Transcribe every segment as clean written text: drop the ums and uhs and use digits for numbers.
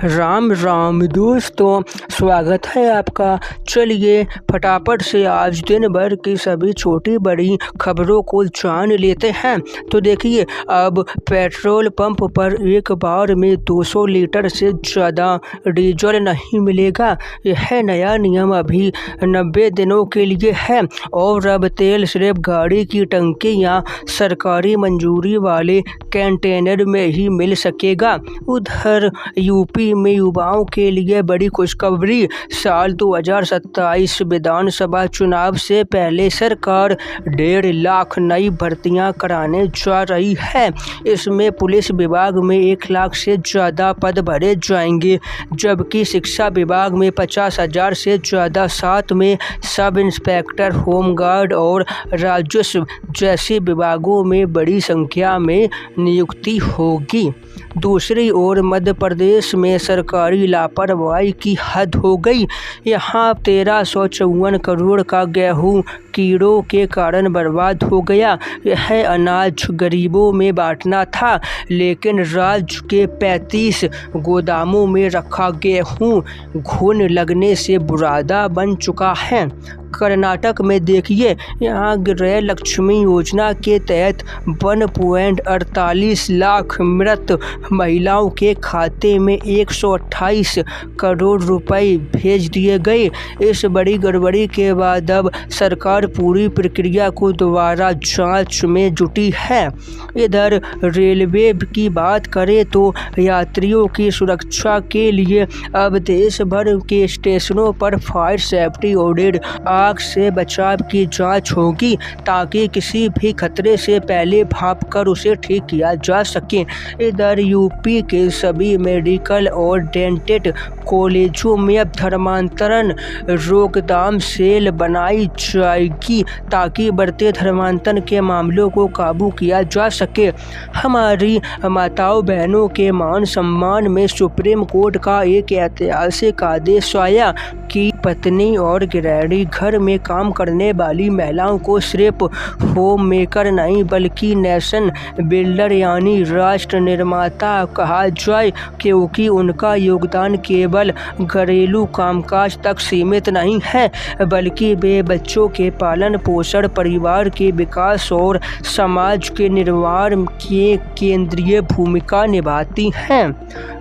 राम राम दोस्तों, स्वागत है आपका। चलिए फटाफट से आज दिन भर की सभी छोटी बड़ी खबरों को जान लेते हैं। तो देखिए, अब पेट्रोल पंप पर एक बार में 200 लीटर से ज़्यादा डीजल नहीं मिलेगा। यह नया नियम अभी 90 दिनों के लिए है और अब तेल सिर्फ गाड़ी की टंकी या सरकारी मंजूरी वाले कंटेनर में ही मिल सकेगा। उधर यूपी में युवाओं के लिए बड़ी खुशखबरी। साल 2027 विधानसभा चुनाव से पहले सरकार 1.5 लाख नई भर्तियां कराने जा रही है। इसमें पुलिस विभाग में 1 लाख से ज़्यादा पद भरे जाएंगे, जबकि शिक्षा विभाग में 50,000 से ज़्यादा, साथ में सब इंस्पेक्टर, होमगार्ड और राजस्व जैसे विभागों में बड़ी संख्या में नियुक्ति होगी। दूसरी ओर मध्य प्रदेश में सरकारी लापरवाही की हद हो गई। यहाँ 1354 करोड़ का गेहूँ कीड़ों के कारण बर्बाद हो गया। यह अनाज गरीबों में बांटना था, लेकिन राज्य के 35 गोदामों में रखा गेहूँ घुन लगने से बुरादा बन चुका है। कर्नाटक में देखिए, यहाँ गृह लक्ष्मी योजना के तहत 1.48 लाख मृत महिलाओं के खाते में 128 करोड़ रुपए भेज दिए गए। इस बड़ी गड़बड़ी के बाद अब सरकार पूरी प्रक्रिया को दोबारा जांच में जुटी है। इधर रेलवे की बात करें तो यात्रियों की सुरक्षा के लिए अब देश भर के स्टेशनों पर फायर सेफ्टी ऑडिट, आग से बचाव की जांच होगी, ताकि किसी भी खतरे से पहले भांपकर उसे ठीक किया जा सके। इधर यूपी के सभी मेडिकल और डेंटल कॉलेजों में अब धर्मांतरण रोकथाम सेल बनाई जाएगी, ताकि बढ़ते धर्मांतरण के मामलों को काबू किया जा सके। हमारी माताओं बहनों के मान सम्मान में सुप्रीम कोर्ट का एक ऐतिहासिक आदेश आया कि पत्नी और गृहिणी घर में काम करने वाली महिलाओं को सिर्फ होम मेकर नहीं बल्कि नेशन बिल्डर यानी राष्ट्र निर्माता कहा जाए, क्योंकि उनका योगदान केवल घरेलू कामकाज तक सीमित नहीं है, बल्कि वे बच्चों के पालन पोषण, परिवार के विकास और समाज के निर्माण की केंद्रीय भूमिका निभाती हैं।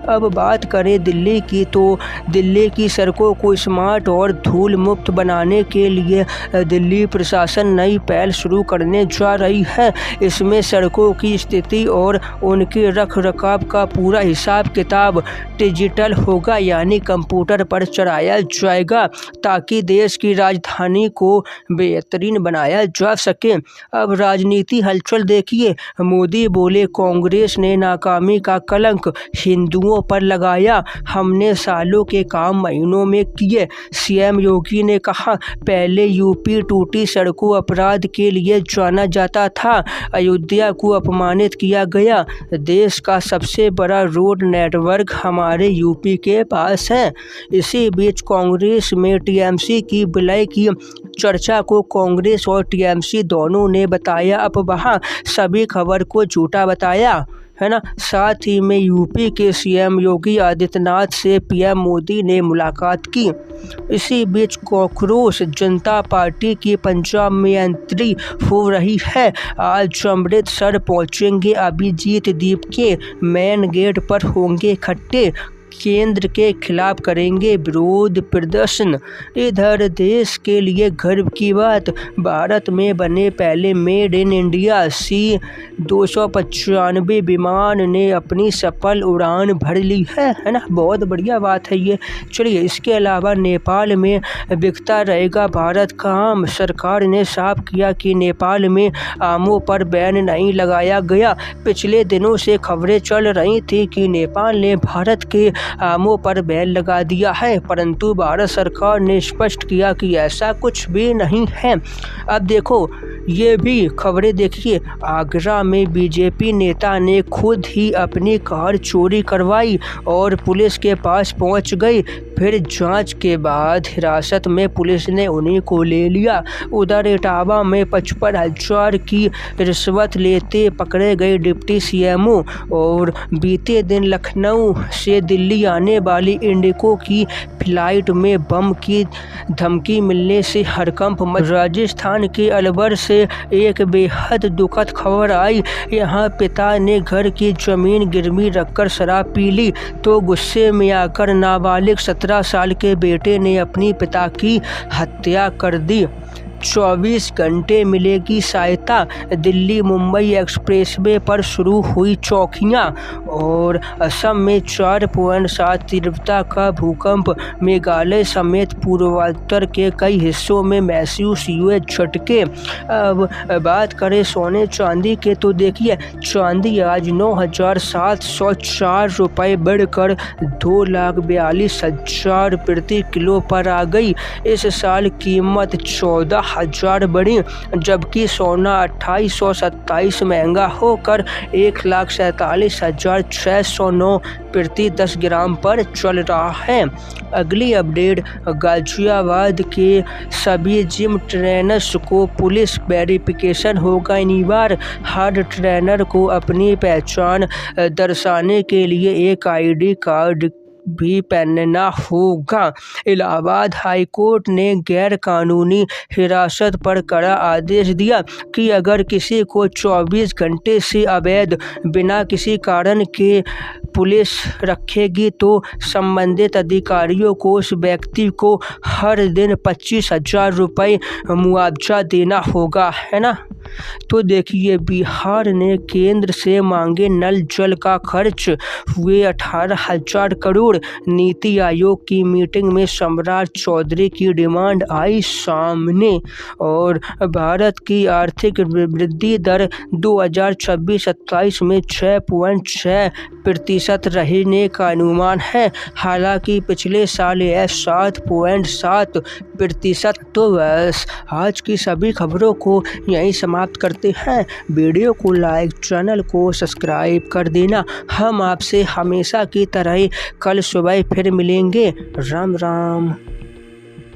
अब बात करें दिल्ली की, तो दिल्ली की सड़कों को स्मार्ट और धूल मुक्त बनाने के लिए दिल्ली प्रशासन नई पहल शुरू करने जा रही है। इसमें सड़कों की स्थिति और उनके रखरखाव का पूरा हिसाब किताब डिजिटल होगा, यानी कंप्यूटर पर चढ़ाया जाएगा, ताकि देश की राजधानी को बेहतरीन बनाया जा सके। अब राजनीति हलचल देखिए, मोदी बोले कांग्रेस ने नाकामी का कलंक हिंदुओं पर लगाया, हमने सालों के काम महीनों में किए। सीएम योगी ने कहा, पहले यूपी टूटी सड़कों अपराध के लिए जाना जाता था, अयोध्या को अपमानित किया गया, देश का सबसे बड़ा रोड नेटवर्क हमारे यूपी के पास है। इसी बीच कांग्रेस में टीएमसी की विलय की चर्चा को कांग्रेस और टीएमसी दोनों ने बताया अफवाह, सभी खबर को झूठा बताया, है ना। साथ ही में यूपी के सीएम योगी आदित्यनाथ से पीएम मोदी ने मुलाकात की। इसी बीच कॉकरोच जनता पार्टी की पंजाब में एंट्री हो रही है। आज अमृतसर पहुंचेंगे अभिजीत दीप के मेन गेट पर होंगे इकट्ठे, केंद्र के खिलाफ करेंगे विरोध प्रदर्शन। इधर देश के लिए गर्व की बात, भारत में बने पहले मेड इन इंडिया C-295 विमान ने अपनी सफल उड़ान भर ली है ना। बहुत बढ़िया बात है ये। चलिए, इसके अलावा नेपाल में बिकता रहेगा भारत का आम। सरकार ने साफ किया कि नेपाल में आमों पर बैन नहीं लगाया गया। पिछले दिनों से खबरें चल रही थी कि नेपाल ने भारत के आमों पर बैन लगा दिया है, परंतु भारत सरकार ने स्पष्ट किया कि ऐसा कुछ भी नहीं है। अब देखो, ये भी खबरें देखिए। आगरा में बीजेपी नेता ने खुद ही अपनी कार चोरी करवाई और पुलिस के पास पहुंच गई। फिर जांच के बाद हिरासत में पुलिस ने उन्हीं को ले लिया। उधर इटावा में 55,000 की रिश्वत लेते पकड़े गए डिप्टी सीएमओ। और बीते दिन लखनऊ से दिल्ली आने वाली इंडिगो की फ्लाइट में बम की धमकी मिलने से हड़कंप मचा। राजस्थान के अलवर से एक बेहद दुखद खबर आई। यहाँ पिता ने घर की जमीन गिरवी रखकर शराब पी ली तो गुस्से में आकर नाबालिग 17 साल के बेटे ने अपनी पिता की हत्या कर दी। 24 घंटे मिलेगी सहायता। दिल्ली मुंबई एक्सप्रेसवे पर शुरू हुई चौकियां। और असम में 4.7 तीव्रता का भूकंप। मेघालय समेत पूर्वोत्तर के कई हिस्सों में महसूस हुए झटके। अब बात करें सोने चांदी के तो देखिए, चांदी आज 9,704 रुपये बढ़कर 2,42,000 प्रति किलो पर आ गई। इस साल कीमत 14,000 बढ़ी, जबकि सोना 2,827 महंगा होकर 1,47,609 प्रति 10 ग्राम पर चल रहा है। अगली अपडेट, गाजियाबाद के सभी जिम ट्रेनर्स को पुलिस वेरिफिकेशन होगा अनिवार्य। हर ट्रेनर को अपनी पहचान दर्शाने के लिए एक ID कार्ड भी पहनना होगा। इलाहाबाद हाईकोर्ट ने गैर कानूनी हिरासत पर कड़ा आदेश दिया कि अगर किसी को 24 घंटे से अवैध बिना किसी कारण के पुलिस रखेगी तो संबंधित अधिकारियों को उस व्यक्ति को हर दिन 25,000 रुपये मुआवजा देना होगा, है ना। तो देखिए, बिहार ने केंद्र से मांगे नल जल का खर्च हुए 18,000 करोड़। नीति आयोग की मीटिंग में सम्राट चौधरी की डिमांड आई सामने। और भारत की आर्थिक वृद्धि दर 2026-27 में 6.6% रहने का अनुमान है। हालांकि पिछले साल यह 7.7%। तो बस आज की सभी खबरों को यहीं समाप्त करते हैं। वीडियो को लाइक, चैनल को सब्सक्राइब कर देना। हम आपसे हमेशा की तरह कल सुबह फिर मिलेंगे। राम राम।